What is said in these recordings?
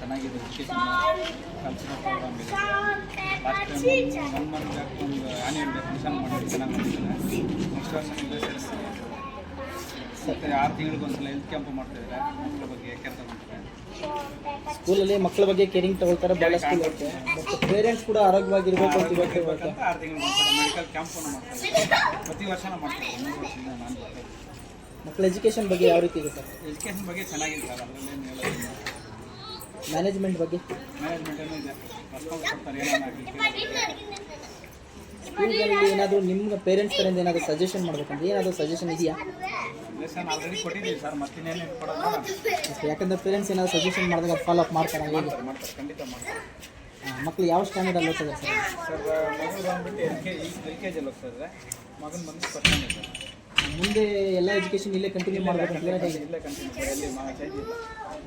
ಚೆನ್ನಾಗಿದೆ education cultural program ಇದೆ. Last time 1 month back ಒಂದು ಆ್ಯನ್ಯುವಲ್ ಡೇ ಫಂಕ್ಷನ್ ಮಾಡಿ ಚೆನ್ನಾಗಿ ಮಾಡಿದ್ದಾರೆ. ನೆಕ್ಸ್ಟ್ ವರ್ಷ ಇಲ್ಲೇ ಸೇರಿಸ್ತೀವಿ. ಮತ್ತು 6 ತಿಂಗಳಿಗೊಂದ್ಸಲ ಹೆಲ್ತ್ ಕ್ಯಾಂಪ್ ಮಾಡ್ತಾಯಿದ್ದಾರೆ. ಮಕ್ಕಳ ಬಗ್ಗೆ ಕೇರ್ ತಗೊಳ್ತಾರೆ. ಸ್ಕೂಲಲ್ಲಿ ಮಕ್ಕಳ ಬಗ್ಗೆ ಕೇರಿಂಗ್ ತಗೊಳ್ತಾರೆ, ಭಾಳ ಸ್ಕೂಲ್ ಇರುತ್ತೆ. ಮತ್ತು ಪೇರೆಂಟ್ಸ್ ಕೂಡ ಆರೋಗ್ಯವಾಗಿರಬೇಕು ಅಂತ ಇವತ್ತು 6 ತಿಂಗಳಿಗೊಂದ್ಸಲ ಮೆಡಿಕಲ್ ಕ್ಯಾಂಪನ್ನು ಮಾಡ್ತಾರೆ. ಪ್ರತಿ ವರ್ಷನೂ ಮಾಡ್ತಾರೆ. 3 ವರ್ಷದಿಂದ ನಾನು ಬರ್ತಾರೆ. ಮಕ್ಕಳ ಎಜುಕೇಷನ್ ಬಗ್ಗೆ ಯಾವ ರೀತಿ ಇದೆ ಸರ್? ಎಜುಕೇಷನ್ ಬಗ್ಗೆ ಚೆನ್ನಾಗಿದೆ ಸರ್. ಅದರಲ್ಲೇನು ಹೇಳೋದಿಲ್ಲ. ಮ್ಯಾನೇಜ್ಮೆಂಟ್ ಬಗ್ಗೆ ಮ್ಯಾನೇಜ್ಮೆಂಟನ್ನು ಇದೆ, ರೆಸ್ಪಾನ್ಸ್ ಕೊಡ್ತಾರೆ. ಏನಾಗಲಿ ಸ್ಕೂಲ್ಗಳಲ್ಲಿ ಏನಾದರೂ ನಿಮ್ಮ ಪೇರೆಂಟ್ಸ್ ಕಡೆಯಿಂದ ಏನಾದರೂ ಸಜೆಷನ್ ಮಾಡಬೇಕಂದ್ರೆ ಏನಾದರೂ ಸಜೆಷನ್ ಇದೆಯಾ? ಸಜೆಷನ್ ಆಲ್ರೆಡಿ ಕೊಟ್ಟಿದ್ದೀವಿ ಸರ್, ಮತ್ತಿನ್ನೇನು ಕೊಡೋದು. ಯಾಕಂದರೆ ಪೇರೆಂಟ್ಸ್ ಏನಾದರೂ ಸಜೆಷನ್ ಮಾಡಿದಾಗ ಫಾಲೋ ಅಪ್ ಮಾಡ್ತಾರೆ, ಹೇಗೆ ಮಾಡ್ತಾರೆ, ಖಂಡಿತ ಮಾಡ್ತಾರೆ. ಮಕ್ಕಳು ಯಾವ ಸ್ಟ್ಯಾಂಡರ್ಡಲ್ಲಿ ಓದ್ತಾರೆ ಸರ್? ಸರ್ ಮಗು ಬಂದುಬಿಟ್ಟು ಎಲ್ ಕೆ ಜಿಯಲ್ಲಿ ಹೋಗ್ತಾಯಿದ್ರೆ, ಮಗನ ಬಂದು ಫಸ್ಟ್ ಸ್ಟ್ಯಾಂಡರ್ಡ್. ಮುಂದೆ ಎಲ್ಲ ಎಜುಕೇಷನ್ ಇಲ್ಲೇ ಕಂಟಿನ್ಯೂ ಮಾಡಬೇಕಂತ ಹೇಗೆ? ಇಲ್ಲೇ ಕಂಟಿನ್ಯೂ ಎಲ್ಲಿ ಚೇಂಜ್ ಇಲ್ಲ.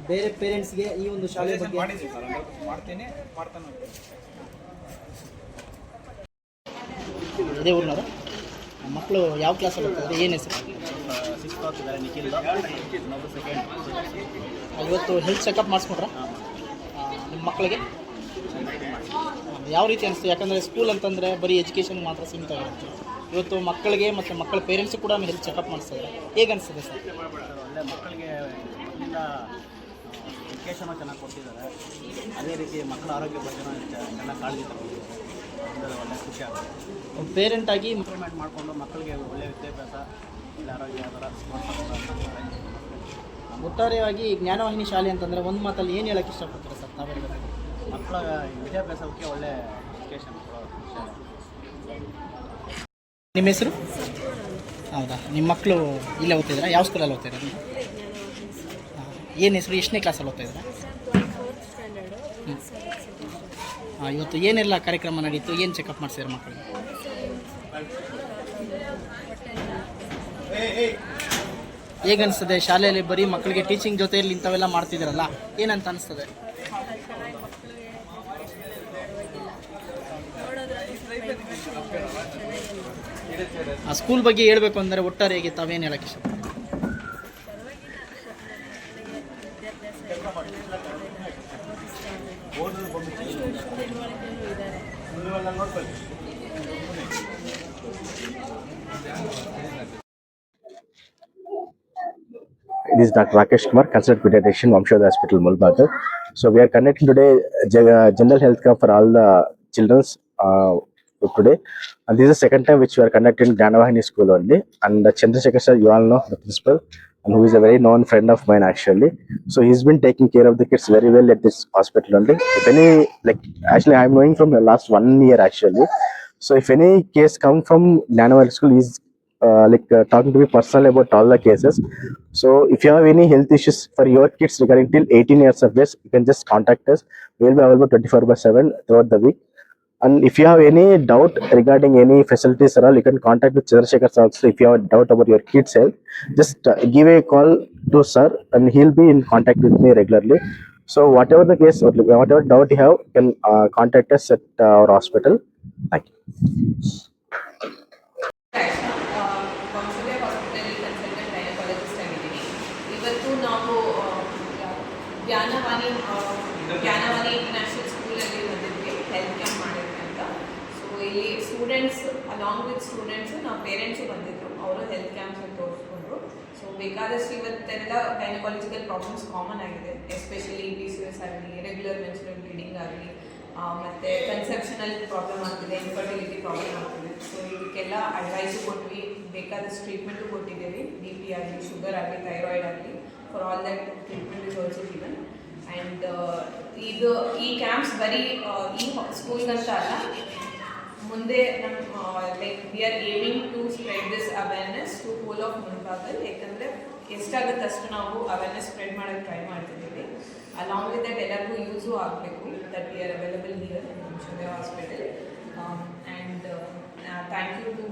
ಬೇರೆ ಪೇರೆಂಟ್ಸ್ಗೆ ಈ ಒಂದು ಶಾಲೆ ಬಗ್ಗೆ ಮಾಡಿದ್ದೀವಿ ಸರ್, ಮಾಡ್ತೀನಿ, ಮಾಡ್ತಾನೆ ಹೋಗ್ತೀನಿ. ಇದೇ ಊರಿನವರು ಮಕ್ಕಳು ಯಾವ ಕ್ಲಾಸಲ್ಲಿ ಹೋಗ್ತಾರೆ, ಏನು ಹೆಸರು? 6th ಓದ್ತಿದ್ದಾರೆ ನಿಖಿಲ್, ಇನ್ನೊಬ್ಬರು 2nd. ಇವತ್ತು ಹೆಲ್ತ್ ಚೆಕಪ್ ಮಾಡಿಸ್ಕೊಂಡ್ರಾ ನಿಮ್ಮ ಮಕ್ಕಳಿಗೆ? ಯಾವ ರೀತಿ ಅನಿಸ್ತು? ಯಾಕಂದರೆ ಸ್ಕೂಲ್ ಅಂತಂದರೆ ಬರೀ ಎಜುಕೇಷನ್ ಮಾತ್ರ ಸೀಮಿತ ಆಗಿರುತ್ತೆ. ಇವತ್ತು ಮಕ್ಕಳಿಗೆ ಮತ್ತು ಮಕ್ಕಳ ಪೇರೆಂಟ್ಸು ಕೂಡ ಹೆಲ್ತ್ ಚೆಕಪ್ ಮಾಡಿಸ್ತಾರೆ, ಹೇಗೆ ಅನಿಸ್ತದೆ ಸರ್? ಒಳ್ಳೆ ಮಕ್ಕಳಿಗೆ ಮೊದಲಿಂದ ಎಜುಕೇಷನು ಚೆನ್ನಾಗಿ ಕೊಡ್ತಿದ್ದಾರೆ. ಅದೇ ರೀತಿ ಮಕ್ಕಳ ಆರೋಗ್ಯ ಬಗ್ಗೆ ಚೆನ್ನಾಗಿ ಕಾಳಜಿ ತಗೊಂಡಿದ್ದಾರೆ. ಒಳ್ಳೆ ಖುಷಿ ಆಗುತ್ತೆ. ಪೇರೆಂಟ್ ಆಗಿ ಇಂಪ್ರೂವ್ಮೆಂಟ್ ಮಾಡಿಕೊಂಡು ಮಕ್ಕಳಿಗೆ ಒಳ್ಳೆಯ ವಿದ್ಯಾಭ್ಯಾಸ, ಒಳ್ಳೆ ಆರೋಗ್ಯ ಆ ಥರ ಒಟ್ಟಾರೆಯಾಗಿ ಜ್ಞಾನವಾಹಿನಿ ಶಾಲೆ ಅಂತಂದರೆ ಒಂದು ಮಾತಲ್ಲಿ ಏನು ಹೇಳೋಕ್ಕೆ ಇಷ್ಟಪಡ್ತಾರೆ ಸರ್ ತಾವೆಲ್ಲ? ಮಕ್ಕಳ ವಿದ್ಯಾಭ್ಯಾಸಕ್ಕೆ ಒಳ್ಳೆ ಎಜುಕೇಷನ್ ಕೊಡೋ ಶಾಲೆ. ನಿಮ್ಮ ಹೆಸರು? ಹೌದಾ, ನಿಮ್ಮ ಮಕ್ಕಳು ಇಲ್ಲೇ ಓದ್ತಿದ್ದೀರಾ? ಯಾವ ಸ್ಕೂಲಲ್ಲಿ ಓದ್ತಿದ್ದಾರೆ? ಏನು ಹೆಸರು? ಎಷ್ಟನೇ ಕ್ಲಾಸಲ್ಲಿ ಓದ್ತಾಯಿದ್ದೀರಾ? ಇವತ್ತು ಏನೆಲ್ಲ ಕಾರ್ಯಕ್ರಮ ನಡೀತು, ಏನು ಚೆಕಪ್ ಮಾಡಿಸಿದ್ರು ಮಕ್ಕಳಿಗೆ? ಹೇಗೆ ಅನಿಸ್ತದೆ ಶಾಲೆಯಲ್ಲಿ ಬರೀ ಮಕ್ಕಳಿಗೆ ಟೀಚಿಂಗ್ ಜೊತೆಯಲ್ಲಿ ಇಂಥವೆಲ್ಲ ಮಾಡ್ತಿದ್ದಾರಲ್ಲ, ಏನಂತ ಅನಿಸ್ತದೆ? ಆ ಸ್ಕೂಲ್ ಬಗ್ಗೆ ಹೇಳಬೇಕು ಅಂದರೆ ಒಟ್ಟಾರೆ ಹೇಗೆ ತಾವೇನು ಹೇಳೋಕ್ಕೆ ಇಷ್ಟ? It is Dr. Rakesh Kumar, Consultant Pediatrician, Vamshodaya Hospital, Mulbagh. So we are conducting today general health camp for all the children today. And this is the second time which we are conducting Gnanavahini School only. And Chandrasekhar sir, you all know the principal, and who is a very known friend of mine actually. So he's been taking care of the kids very well at this hospital only. If any, actually I'm knowing from the last 1 year actually. So if any case come from Gnanavahini School, he's talking to me personally about all the cases. So if you have any health issues for your kids regarding till 18 years of age, you can just contact us. We will be available 24/7 throughout the week. And if you have any doubt regarding any facilities or all, you can contact with Chandrasekhar sir also. If you have a doubt about your kids' health, just give a call to sir and he'll be in contact with me regularly. So whatever the case, whatever doubt you have, you can contact us at our hospital. Thank you. ಇವತ್ತು ನಾವು Gyan Vani international ಸ್ಕೂಲಲ್ಲಿ ಬಂದಿದ್ವಿ health camp ಮಾಡಿದ್ವಿ ಅಂತ. So ಇಲ್ಲಿ students along with students ನಾವು parents ಬಂದಿದ್ದರು, ಅವರು ಹೆಲ್ತ್ ಕ್ಯಾಂಪ್ಸ್ ತೋರಿಸ್ಕೊಂಡ್ರು. ಸೊ ಬೇಕಾದಷ್ಟು ಇವತ್ತೆಲ್ಲ ಗೈನಕಾಲಜಿಕಲ್ ಪ್ರಾಬ್ಲಮ್ಸ್ ಕಾಮನ್ ಆಗಿದೆ, ಎಸ್ಪೆಷಲಿ PCOS ಆಗಲಿ, ರೆಗ್ಯುಲರ್ ಮೆನ್ಸ್ಟ್ರುಯಲ್ ಬ್ಲೀಡಿಂಗ್ ಆಗಲಿ, ಮತ್ತು ಕನ್ಸೆಪ್ಷನಲ್ ಪ್ರಾಬ್ಲಮ್ ಆಗ್ತಿದೆ, ಇನ್ಫರ್ಟಿಲಿಟಿ ಪ್ರಾಬ್ಲಮ್ ಆಗ್ತಿದೆ. ಸೊ ಇದಕ್ಕೆಲ್ಲ ಅಡ್ವೈಸು ಕೊಟ್ವಿ, ಬೇಕಾದಷ್ಟು ಟ್ರೀಟ್ಮೆಂಟು ಕೊಟ್ಟಿದ್ದೀವಿ. BP ಆಗಲಿ, ಶುಗರ್ ಆಗಲಿ, ಥೈರಾಯ್ಡ್ ಆಗಲಿ, for all that treatment is also given. And ಈ ಕ್ಯಾಂಪ್ಸ್ ಬರೀ ಈ ಸ್ಕೂಲ್ಗಂತ ಅಲ್ಲ, ಮುಂದೆ ನಮ್ಮ we are aiming to spread this awareness to whole of Mulbagal. ಯಾಕಂದರೆ ಎಷ್ಟಾಗುತ್ತೆ ಅಷ್ಟು ನಾವು ಅವೇರ್ನೆಸ್ ಸ್ಪ್ರೆಡ್ ಮಾಡೋಕ್ಕೆ ಟ್ರೈ ಮಾಡ್ತಿದ್ದೀವಿ. ಅಲಾಂಗ್ ವಿತ್ ದಟ್ ಎಲ್ಲರಿಗೂ ಯೂಸು ಆಗಬೇಕು. That we are available here in Vamshodaya hospital. And thank you to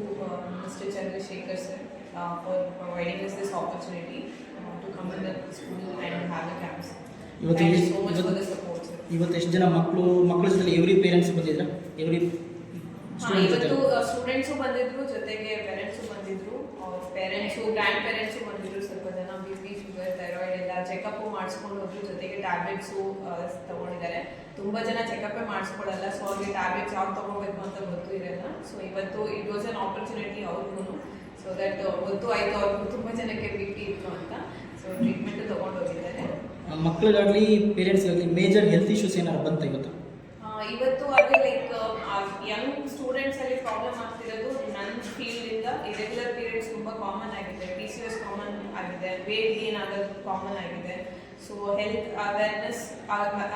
mister Chandrashekar sir for providing us this opportunity to come in the school and have a camps. ಇವತ್ತು ಎಷ್ಟು ಜನ ಮಕ್ಕಳ ಜೊತೆ every parents ಬಂದಿದ್ರಾ? ಇವತ್ತು students ಬಂದಿದ್ರು, ಜೊತೆಗೆ parents ಬಂದಿದ್ರು, parents grand parents ಬಂದಿದ್ರು. ಸ್ವಲ್ಪ ಜನ BP, ಶುಗರ್, ಥೈರಾಯ್ಡ್ ಎಲ್ಲ ಚೆಕಪ್ ಮಾಡಿಸ್ಕೊಂಡು ಹೋದ್ರು, ಜೊತೆಗೆ ಟ್ಯಾಬ್ಲೆಟ್ಸು ತೊಗೊಂಡಿದ್ದಾರೆ. ತುಂಬ ಜನ ಚೆಕಪ್ಪೇ ಮಾಡಿಸ್ಕೊಳ್ಳಲ್ಲ, ಸೊ ಅವ್ರಿಗೆ ಟ್ಯಾಬ್ಲೆಟ್ಸ್ ಯಾವ್ದು ತೊಗೋಬೇಕು ಅಂತ ಗೊತ್ತೂ ಇರಲ್ಲ. ಸೊ ಇವತ್ತು ಇಟ್ ವಾಸ್ ಅನ್ ಆಪರ್ಚುನಿಟಿ ಅವ್ರಿಗೂ, ಸೊ ದಟ್ ಗೊತ್ತು ಆಯಿತು ಅವ್ರಿಗೂ ತುಂಬ ಜನಕ್ಕೆ BP ಇತ್ತು ಅಂತ. ಸೊ ಟ್ರೀಟ್ಮೆಂಟು ತೊಗೊಂಡೋಗಿದ್ದಾರೆ. ಮಕ್ಕಳಿಗಾಗಲಿ ಪೇರೆಂಟ್ಸ್ಗಾಗಲಿ ಮೇಜರ್ ಹೆಲ್ತ್ ಇಶ್ಯೂಸ್ ಏನಾದ್ರು ಬಂತ ಇವತ್ತು ಅದೇ ಲೈಕ್ ಯಂಗ್ ಸ್ಟೂಡೆಂಟ್ಸಲ್ಲಿ ಪ್ರಾಬ್ಲಮ್ ಆಗ್ತಿರೋದು ನನ್ನ ಫೀಲ್ಡಿಂದ ಇರೆಗ್ಯುಲರ್ ಪೀರಿಯಡ್ಸ್ ತುಂಬ ಕಾಮನ್ ಆಗಿದೆ, PCOS ಕಾಮನ್ ಆಗಿದೆ, ವೇಟ್ ಗೇನ್ ಆಗೋದು ಕಾಮನ್ ಆಗಿದೆ. So health awareness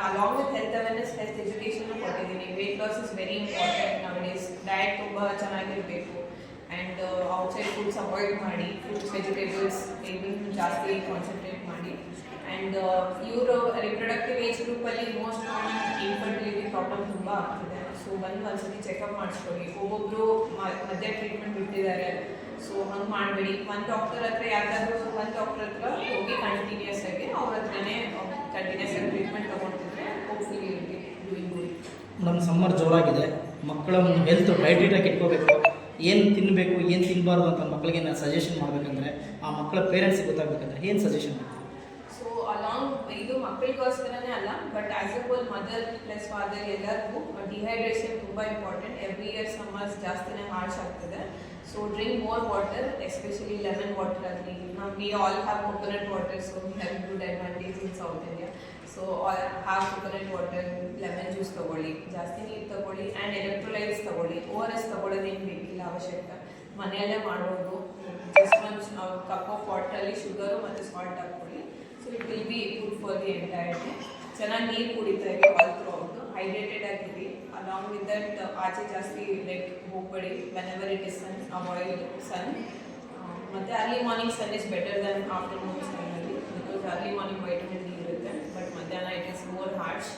along with health awareness health education ಕೊಟ್ಟಿದ್ದೀನಿ. Weight loss is very important nowadays. Diet ತುಂಬ ಚೆನ್ನಾಗಿರಬೇಕು ಆ್ಯಂಡ್ ಔಟ್ಸೈಡ್ ಫುಡ್ಸ್ ಅವಾಯ್ಡ್ ಮಾಡಿ, ಫ್ರೂಟ್ಸ್ ವೆಜಿಟೇಬಲ್ಸ್ ಇದನ್ನು ಜಾಸ್ತಿ ಕಾನ್ಸಂಟ್ರೇಟ್ ಮಾಡಿ. ಆ್ಯಂಡ್ ಇವರು ರಿಪ್ರೊಡಕ್ಟಿವ್ ಏಜ್ ಗ್ರೂಪಲ್ಲಿ ಮೋಸ್ಟ್ ಕಾಮನ್ ಇನ್ಫರ್ಟಿಲಿಟಿ ಪ್ರಾಬ್ಲಮ್ ತುಂಬ ಆಗ್ತಿದೆ. ಸೊ ಒಂದ್ಸತಿ ಚೆಕಪ್ ಮಾಡಿಸ್ಕೊಳ್ಳಿ. ಒಬ್ಬೊಬ್ಬರು ಮಧ್ಯೆ ಟ್ರೀಟ್ಮೆಂಟ್ ಬಿಟ್ಟಿದ್ದಾರೆ, ಸೊ ಹಂಗೆ ಮಾಡಬೇಡಿ. ಒಂದು ಡಾಕ್ಟರ್ ಹತ್ರ ಯಾರಾದರೂ ಒಂದು ಡಾಕ್ಟರ್ ಹತ್ರ ಹೋಗಿ ಕಂಟಿನ್ಯೂಸ್ ಆಗಿ ಅವ್ರ ಹತ್ರನೇ ಕಂಟಿನ್ಯೂಸ್ ಆಗಿ ಟ್ರೀಟ್ಮೆಂಟ್ ತೊಗೊಳ್ತಿದ್ರೆ hopefully doing good. Madam, summer ಜೋರಾಗಿದೆ, ಮಕ್ಕಳ ಒಂದು ಹೆಲ್ತ್ ಡೈಟ್ರಿಟಾಗಿ ಇಟ್ಕೋಬೇಕು, ಏನು ತಿನ್ನಬೇಕು ಏನು ತಿನ್ನಬಾರ್ದು ಅಂತ ಮಕ್ಕಳಿಗೆ ನಾನು ಸಜೆಷನ್ ಮಾಡಬೇಕಂದ್ರೆ, ಆ ಮಕ್ಕಳ ಪೇರೆಂಟ್ಸಿಗೆ ಗೊತ್ತಾಗಬೇಕಂದ್ರೆ ಏನು ಸಜೆಷನ್ ಮಾಡ್ತೀನಿ? ಸೊ ಅಲಾಂಗ್ ಇದು ಮಕ್ಕಳಿಗೋಸ್ಕರನೇ ಅಲ್ಲ, but as a whole mother plus father ಎಲ್ಲರಿಗೂ ಡಿಹೈಡ್ರೇಷನ್ ತುಂಬ ಇಂಪಾರ್ಟೆಂಟ್. ಎವ್ರಿ ಇಯರ್ ಸಮ್ಮರ್ಸ್ ಜಾಸ್ತಿನೇ ಹಾರ್ಶ್ ಆಗ್ತದೆ. So drink more water, especially lemon water ಆಗಲಿ. We all have coconut water, so we have good advantage in South India. So have coconut water, lemon juice ತೊಗೊಳ್ಳಿ, ಜಾಸ್ತಿ ನೀರು ತೊಗೊಳ್ಳಿ and electrolytes ತೊಗೊಳ್ಳಿ. ORS ತೊಗೊಳ್ಳೋದೇನು ಬೇಕಿಲ್ಲ, ಅವಶ್ಯಕ ಮನೆಯಲ್ಲೇ ಮಾಡೋದು. ಜಸ್ಟ್ ಒಂದು ಕಪ್ ಆಫ್ ವಾಟ್ರಲ್ಲಿ ಶುಗರು ಮತ್ತು ಸಾಲ್ಟ್ ಹಾಕ್ಕೊಳ್ಳಿ. So it will be good for the entire day. ಚೆನ್ನಾಗಿ ನೀರು ಕುಡಿತಾ ಇರಿ, ಆಲ್ ಥ್ರೂ ಔಟ್ ಹೈಡ್ರೇಟೆಡ್ ಆಗಿರಿ. ಅಲಾಂಗ್ ವಿತ್ ದಟ್ ಆಚೆ ಜಾಸ್ತಿ ಲೈಕ್ ಹೋಗಬೇಡಿ. Whenever it is sun, avoid sun. ಮತ್ತು early morning sun is better than afternoon ಸನ್ನಲ್ಲಿ, because early morning vitamin D ಇರುತ್ತೆ, ಬಟ್ ಮಧ್ಯಾಹ್ನ ಇಟ್ ಇಸ್ ಮೋರ್ ಹಾರ್ಶ್.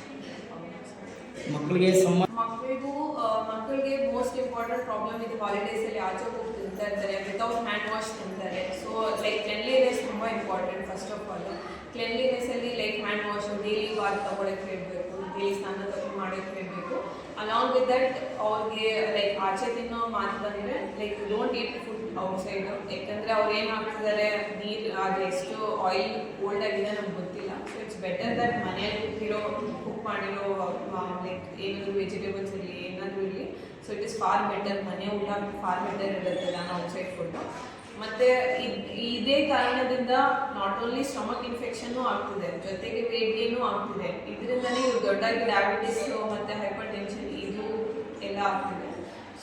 ಮಕ್ಕಳಿಗೆ most important problem ಇದು ಹಾಲಿಡೇಸಲ್ಲಿ ಆಚೆ ಹೋಗಿ ತಿಂತಾ ಇರ್ತಾರೆ, ವಿತೌಟ್ ಹ್ಯಾಂಡ್ ವಾಶ್ ತಿಂತಾರೆ. ಸೊ ಲೈಕ್ ಕ್ಲೆನ್ಲಿನೆಸ್ ತುಂಬ ಇಂಪಾರ್ಟೆಂಟ್. ಫಸ್ಟ್ ಆಫ್ ಆಲ್ ಕ್ಲೆನ್ಲಿನೆಸ್ಸಲ್ಲಿ like hand wash daily bath ತೊಗೊಳಕ್ಕೆ ಇರಬೇಕು, ಡೈಲಿ ಸ್ನಾನ ಮಾಡೋಕ್ಕೆ ಇರಬೇಕು. ಅಲಾಂಗ್ ವಿತ್ ದಟ್ ಅವ್ರಿಗೆ ಲೈಕ್ ಆಚೆ ತಿನ್ನೋ ಮಾತು ಬಂದರೆ like don't eat food outside. ಯಾಕಂದರೆ ಅವ್ರು ಏನು ಹಾಕ್ತಿದ್ದಾರೆ, ನೀರು ಅದು ಎಷ್ಟು ಆಯಿಲ್ ಕೋಲ್ಡ್ ಆಗಿದೆ ನಮ್ಗೆ ಗೊತ್ತಿಲ್ಲ. ಸೊ ಇಟ್ಸ್ ಬೆಟರ್ ದಟ್ ಮನೆಯಲ್ಲಿ ಕುಕ್ ಮಾಡಿರೋ ಲೈಕ್ ಏನಾದರೂ ವೆಜಿಟೇಬಲ್ಸ್ ಇರಲಿ ಏನಾದರೂ ಇರಲಿ. So it is for better. ಮನೆ ಊಟ ಫಾರ್ ಬೆಟರ್ ಇರುತ್ತೆ ನಾನು ಔಟ್ಸೈಡ್ ಫುಡ್ಡು. ಮತ್ತು ಇದೇ ಕಾರಣದಿಂದ ನಾಟ್ ಓನ್ಲಿ ಸ್ಟಮಕ್ ಇನ್ಫೆಕ್ಷನ್ನು ಆಗ್ತಿದೆ, ಜೊತೆಗೆ ವೇಟ್ ಗೇನು ಆಗ್ತಿದೆ. ಇದರಿಂದನೇ ಇವ್ರು ದೊಡ್ಡಾಗಿ ಡಯಾಬಿಟಿಸು ಮತ್ತು ಹೈಪರ್ ಟೆನ್ಷನ್ ಇದು ಎಲ್ಲ ಆಗ್ತಿದೆ.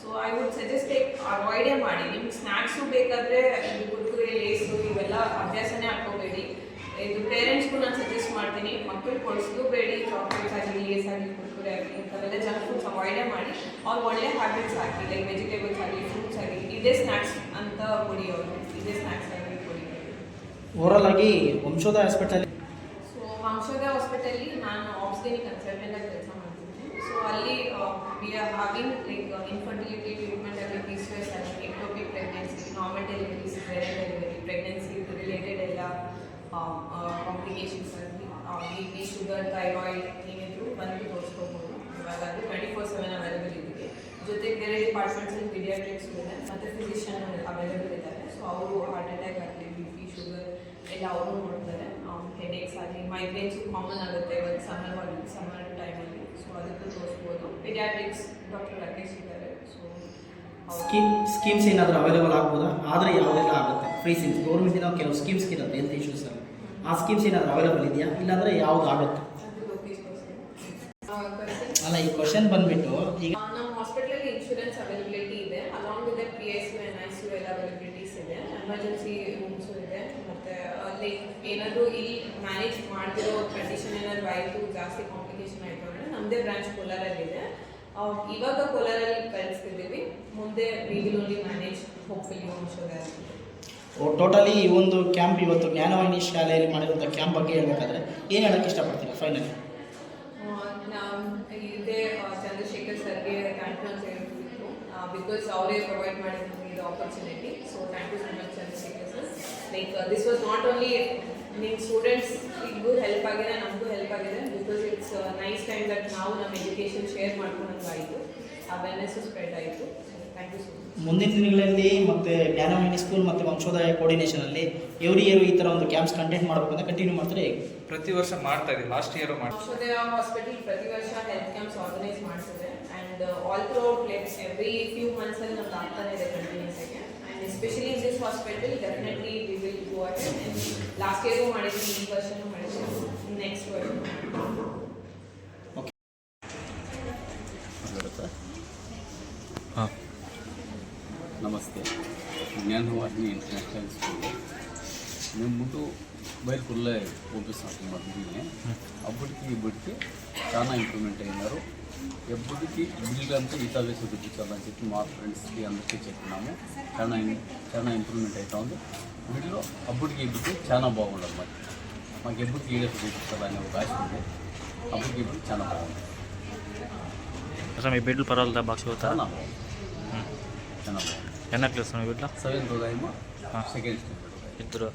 So I would suggest like ಅವಾಯ್ಡೇ ಮಾಡಿ. ನಿಮ್ಗೆ ಸ್ನ್ಯಾಕ್ಸು ಬೇಕಾದರೆ ಇದು ಕುರ್ಕುರೆ, ಲೇಸು ಇವೆಲ್ಲ ಅಭ್ಯಾಸನೇ ಹಾಕೋಬೇಡಿ. ಇದು ಪೇರೆಂಟ್ಸ್ಗೂ ನಾನು ಸಜೆಸ್ಟ್ ಮಾಡ್ತೀನಿ, ಮಕ್ಕಳು ಕೊಡಿಸ್ಲೂಬೇಡಿ. ಚಾಕ್ಲೇಟ್ಸ್ ಆಗಲಿ, ಲೇಸ್ ಆಗಲಿ, ಕುರ್ಕುರೆ ಆಗಲಿ ಇಂಥವೆಲ್ಲ ಜಂಕ್ ಫುಡ್ಸ್ ಅವಾಯ್ಡೇ ಮಾಡಿ. ಅವ್ರು ಒಳ್ಳೆ ಹ್ಯಾಬಿಟ್ಸ್ ಹಾಕಿ, ಲೈಕ್ ವೆಜಿಟೇಬಲ್ಸ್ ಆಗಲಿ, ಫ್ರೂಟ್ಸ್ ಆಗಲಿ, ಇದೇ ಸ್ನ್ಯಾಕ್ಸ್ ಅಂತ ಕೊಡಿ ಅವ್ರಿಗೆ, ಇದೇ ಸ್ನ್ಯಾಕ್ಸ್ ಆಗಿ ಕೊಡಿ. ಓವರಾಲ್ ಆಗಿ ವಂಶೋದಯ ಹಾಸ್ಪಿಟಲ್. ಸೊ ವಂಶೋದಯ ಹಾಸ್ಪಿಟಲ್ಲಿ ನಾನು ಆಬ್ಸ್ಟೆನಿಕ್ ಕನ್ಸಲ್ಟೆಂಟಾಗಿ ಕೆಲಸ ಮಾಡ್ತೀನಿ. ಸೊ ಅಲ್ಲಿ we are having like infertility treatment ಆಗಲಿ, PCOS ಆಗಲಿ, ectopic pregnancy, normal delivery, caesarean delivery, pregnancy related ಎಲ್ಲ ಕಾಂಪ್ಲಿಕೇಶನ್ಸ್ ಆಗಲಿ, BP, ಶುಗರ್, ಥೈರಾಯ್ಡ್ ಏನಿದ್ರು ಬಂದು ತೋರಿಸ್ಕೋಬೋದು. ಇವಾಗ ಅದು 24/7 ಅವೈಲೇಬಲ್ ಇದೆ. ಜೊತೆಗೆ ಬೇರೆ ಡಿಪಾರ್ಟ್ಮೆಂಟ್ಸಲ್ಲಿ ಪೀಡಿಯಾಟ್ರಿಕ್ಸ್ ಇದೆ ಮತ್ತು ಫಿಸಿಷಿಯನ್ ಅವೈಲೇಬಲ್ ಇದ್ದಾರೆ. ಸೊ ಅವರು ಹಾರ್ಟ್ ಅಟ್ಯಾಕ್ ಆಗಲಿ, BP, ಶುಗರ್ ಎಲ್ಲ ಅವರು ನೋಡ್ತಾರೆ. ಹೆಡೇಕ್ಸ್ ಆಗಲಿ, ಮೈಗ್ರೇನ್ಸು ಕಾಮನ್ ಆಗುತ್ತೆ ಇವತ್ತು ಸಮ್ಮರ್ ಟೈಮಲ್ಲಿ. ಸೊ ಅದಕ್ಕೂ ತೋರಿಸ್ಬೋದು. ಪೀಡಿಯಾಟ್ರಿಕ್ಸ್ ಡಾಕ್ಟರ್ ರಾಕೇಶ್ ಇದ್ದಾರೆ. ಸೊ ಸ್ಕೀಮ್ಸ್ ಏನಾದರೂ ಅವೈಲೇಬಲ್ ಆಗ್ಬೋದಾ? ಆದರೆ ಯಾವುದೆಲ್ಲ ಆಗುತ್ತೆ? ಫ್ರೀ ಸ್ಕೀಮ್ಸ್ ಗೌರ್ಮೆಂಟಿನ ಕೆಲವು ಸ್ಕೀಮ್ಸ್ ಇರುತ್ತೆ ಹೆಲ್ತ್ ಇಶ್ಯೂಸಲ್ಲಿ, ಆ ಸ್ಕೀಮ್ಸ್ ಏನಾದರೂ ಅವೈಲೇಬಲ್ ಇದೆಯಾ? ಇಲ್ಲಾಂದರೆ ಯಾವುದು ಆಗುತ್ತೆ? ಅಲ್ಲ, ಈ ಕ್ವಶನ್ ಬಂದುಬಿಟ್ಟು ಈಗ ನಮ್ಮ ಹಾಸ್ಪಿಟಲಲ್ಲಿ ಇನ್ಶೂರೆನ್ಸ್ ಅವೈಲಬಿಲಿಟಿ ಇದೆ. ಅಲಾಂಗ್ ವಿತ್ PSU, NICU ಎಲ್ಲ ಅವೈಲಬಿಲಿಟೀಸ್ ಇದೆ. ಎಮರ್ಜೆನ್ಸಿ ರೂಮ್ಸು ಇದೆ. ಮತ್ತು ಲೈಕ್ ಏನಾದರೂ ಇಲ್ಲಿ ಮ್ಯಾನೇಜ್ ಮಾಡ್ತಿರೋ ಕಂಡೀಷನ್ ಏನಾದರೂ ಆಯಿತು, ಜಾಸ್ತಿ ಕಾಂಪ್ಲಿಕೇಶನ್ ಆಯಿತು ಅಂದರೆ ನಮ್ಮದೇ ಬ್ರಾಂಚ್ ಕೋಲಾರಲ್ಲಿದೆ. ಇವಾಗ ಕೋಲಾರಲ್ಲಿ ಕಳಿಸ್ತಿದ್ದೀವಿ. ಮುಂದೆ we will only manage hopefully Vamshodaya. Totally ಈ ಒಂದು ಕ್ಯಾಂಪ್ ಇವತ್ತು ಜ್ಞಾನವಾಹಿನಿ ಶಾಲೆಯಲ್ಲಿ ಮಾಡಿರುವಂಥ ಕ್ಯಾಂಪ್ ಬಗ್ಗೆ ಹೇಳಬೇಕಾದ್ರೆ ಏನು ಹೇಳೋಕ್ಕೆ ಇಷ್ಟಪಡ್ತೀರಾ ಫೈನಲಿ? ಇದೇ ಚಂದ್ರಶೇಖರ್ ಸರ್ಗೆ ಥ್ಯಾಂಕ್ ಯು ಅಂತ ಹೇಳ್ತಿತ್ತು, ಬಿಕಾಸ್ ಅವರೇ ಪ್ರೊವೈಡ್ ಮಾಡಿದ್ರು ಇದು opportunity. So thank you so much Chandrashekar sir. Like this was not only ನಿಮ್ಮ ಸ್ಟೂಡೆಂಟ್ಸ್ಗೂ ಹೆಲ್ಪ್ ಆಗಿದೆ, ನಮಗೂ ಹೆಲ್ಪ್ ಆಗಿದೆ. Because it's nice time that ನಾವು ನಮ್ಮ ಎಜುಕೇಷನ್ ಶೇರ್ ಮಾಡ್ಕೊಂಡಂಗಾಯಿತು, ಅವೇರ್ನೆಸ್ಸು ಸ್ಪ್ರೆಡ್ ಆಯಿತು. Thank you so much. ಮುಂದಿನ ದಿನಗಳಲ್ಲಿ ಮತ್ತು ಜ್ಞಾನವಾಹಿನಿ ಸ್ಕೂಲ್ ಮತ್ತು ವಂಶೋದಯ ಕೋರ್ಡಿನೇಷನಲ್ಲಿ ಎವ್ರಿ ಇಯರ್ ಈ ಥರ ಒಂದು ಕ್ಯಾಂಪ್ಸ್ ಕಂಟೆಂಟ್ ಮಾಡಬೇಕು ಅಂತ ಕಂಟಿನ್ಯೂ ಮಾಡ್ತಾರೆ ಹೇಗೆ? ಪ್ರತಿ ವರ್ಷ ಮಾಡ್ತಾ ಇದ್ದೀವಿ, ಲಾಸ್ಟ್ ಇಯರ್ ವಂಶೋದಯ ಹಾಸ್ಪಿಟಲ್ ಪ್ರತಿ ವರ್ಷ ಹೆಲ್ತ್ ಕ್ಯಾಂಪ್ಸ್ ಆರ್ಗನೈಸ್ ಮಾಡ್ತಿದೆ and all throughout place every few ಮಂತ್ಸಲ್ಲಿ ನಮ್ದು ಆಗ್ತಾನೆ ಇದೆ ಕಂಟಿನ್ಯೂಸ್ ಆಗಿ. And especially in this hospital definitely we will go ahead. Last ಇಯರ್ಗೂ ಮಾಡಿದ್ವಿ, ಈ ವರ್ಷನೂ ಮಾಡಿದ್ವಿ, ನೆಕ್ಸ್ಟ್ ವರ್ಷ. ಹಾಂ. నమస్తే జ్ఞానవాహిని ఇంటర్నేషనల్ స్కూల్ మేము ముందు బయలుకుల్లో పంపిస్తున్నాం బిల్లుని అప్పటికి ఇప్పటికి చాలా ఇంప్రూవ్మెంట్ అయినారు. ఎప్పటికీ బిల్లు అంతా ఈతా వేసి చూపించాలని చెప్పి మా ఫ్రెండ్స్కి అందరికీ చెప్పినాము. చాలా ఇంప్రూవ్మెంట్ అవుతా ఉంది. వీటిలో అప్పటికి ఇప్పటికి చాలా బాగుండదు. మాకు ఎప్పటికి ఈడే చూపించాలనే ఒక ఆశ ఉంది. అప్పటికి ఇప్పటికి చాలా బాగుంది. ಸರ್ మీ బిడ్డలు పర్వాలేదా బాగా చదువుతారా? చాలా బాగుంది. చాలా బాగుంది. ఎన్న క్లాస్ మీ బిడ్డలు? 7th ఉదయం సెకండ్ స్టాండర్డ్ ఇద్దరు.